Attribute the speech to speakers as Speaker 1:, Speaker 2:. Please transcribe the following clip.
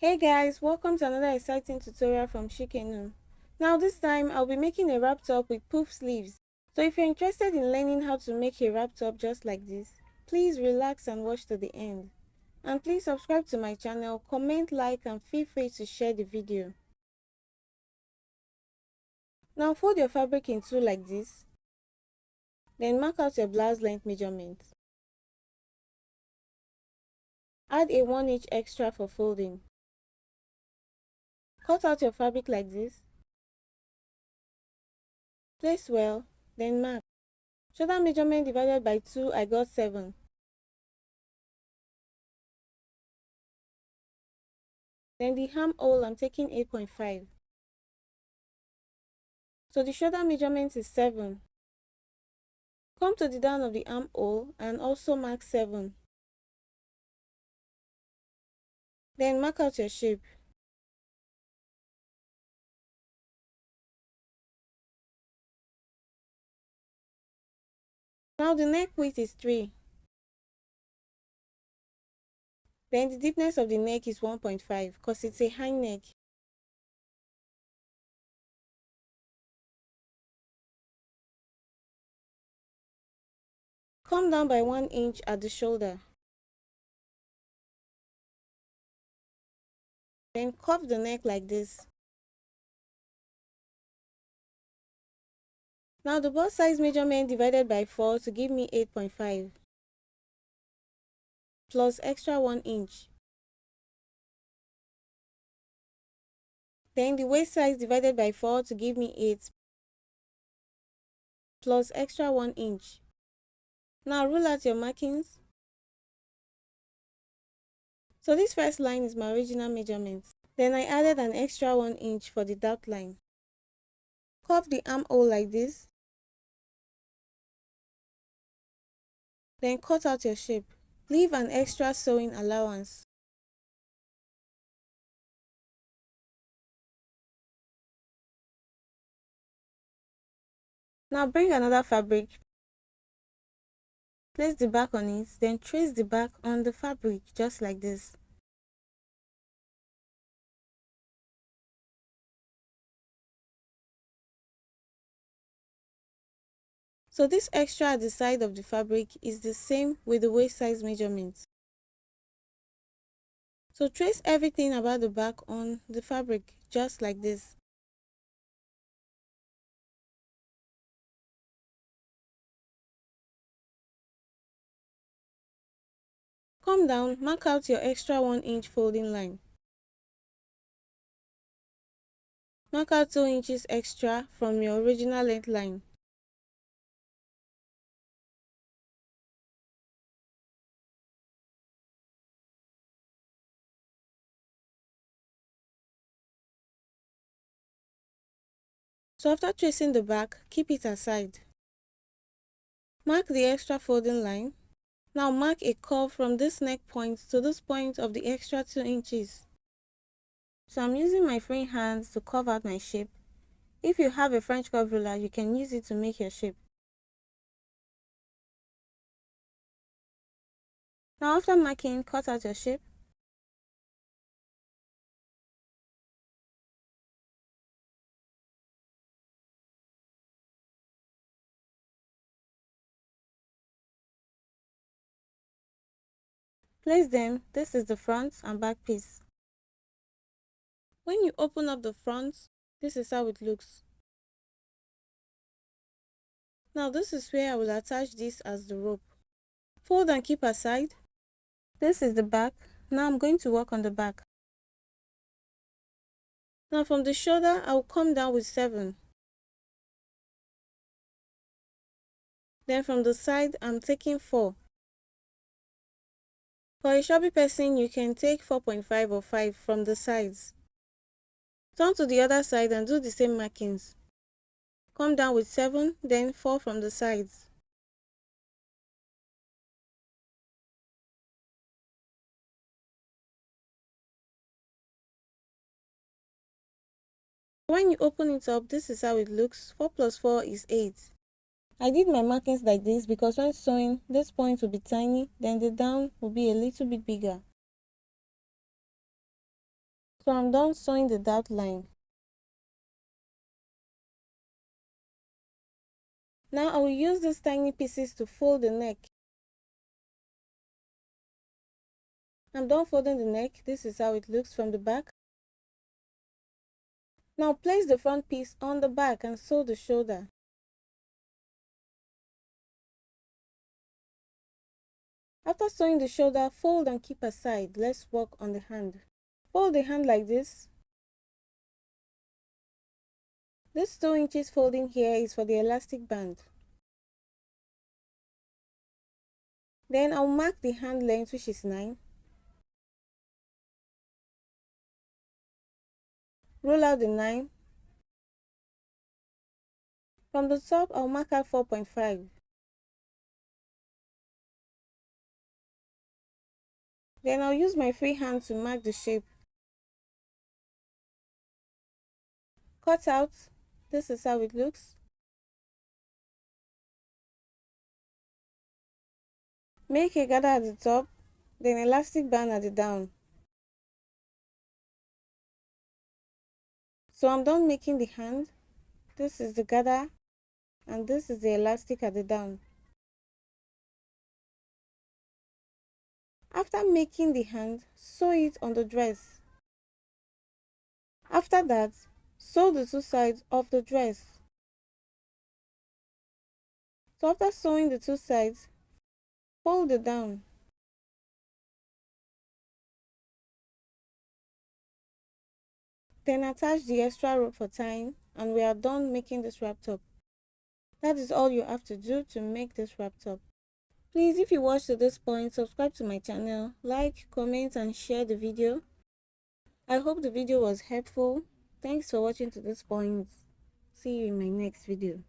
Speaker 1: Hey guys, welcome to another exciting tutorial from Chikenum. Now this time I'll be making a wrap top with poof sleeves. So if you're interested in learning how to make a wrap top just like this, please relax and watch to the end. And please subscribe to my channel, comment, like and feel free to share the video. Now fold your fabric in two like this. Then mark out your blouse length measurement. Add a 1 inch extra for folding. Cut out your fabric like this. Place well, then mark. Shoulder measurement divided by 2, I got 7. Then the armhole, I'm taking 8.5. So the shoulder measurement is 7. Come to the down of the armhole and also mark 7. Then mark out your shape. Now the neck width is 3. Then the deepness of the neck is 1.5 because it's a high neck. Come down by 1 inch at the shoulder. Then curve the neck like this. Now the bust size measurement divided by 4 to give me 8.5 plus extra 1 inch. Then the waist size divided by 4 to give me 8 plus extra 1 inch. Now rule out your markings. So this first line is my original measurement. Then I added an extra 1 inch for the dot line. Curve the armhole like this. Then cut out your shape. Leave an extra sewing allowance. Now bring another fabric. Place the back on it, then trace the back on the fabric just like this. So this extra at the side of the fabric is the same with the waist size measurement. So trace everything about the back on the fabric just like this. Come down, mark out your extra 1 inch folding line. Mark out 2 inches extra from your original length line. So after tracing the back, keep it aside. Mark the extra folding line. Now mark a curve from this neck point to this point of the extra 2 inches. So I'm using my free hand to curve out my shape. If you have a French curve ruler, you can use it to make your shape. Now after marking, cut out your shape. Place them. This is the front and back piece. When you open up the front, this is how it looks. Now this is where I will attach this as the rope. Fold and keep aside. This is the back. Now I'm going to work on the back. Now from the shoulder, I will come down with 7. Then from the side, I'm taking 4. For a chubby person, you can take 4.5 or 5 from the sides. Turn to the other side and do the same markings. Come down with 7, then 4 from the sides. When you open it up, this is how it looks. 4 plus 4 is 8. I did my markings like this because when sewing, this point will be tiny, then the down will be a little bit bigger. So I'm done sewing the dot line. Now I will use these tiny pieces to fold the neck. I'm done folding the neck. This is how it looks from the back. Now place the front piece on the back and sew the shoulder. After sewing the shoulder, fold and keep aside. Let's work on the hand. Fold the hand like this. This 2 inches folding here is for the elastic band. Then I'll mark the hand length, which is 9. Roll out the 9. From the top, I'll mark out 4.5. Then I'll use my free hand to mark the shape. Cut out. This is how it looks. Make a gather at the top, then elastic band at the down. So I'm done making the hand. This is the gather and this is the elastic at the down. After making the hand, sew it on the dress. After that, sew the 2 sides of the dress. So after sewing the 2 sides, fold it down. Then attach the extra rope for tying and we are done making this wrap top. That is all you have to do to make this wrap top. Please, if you watched to this point, subscribe to my channel, like, comment and share the video. I hope the video was helpful. Thanks for watching to this point. See you in my next video.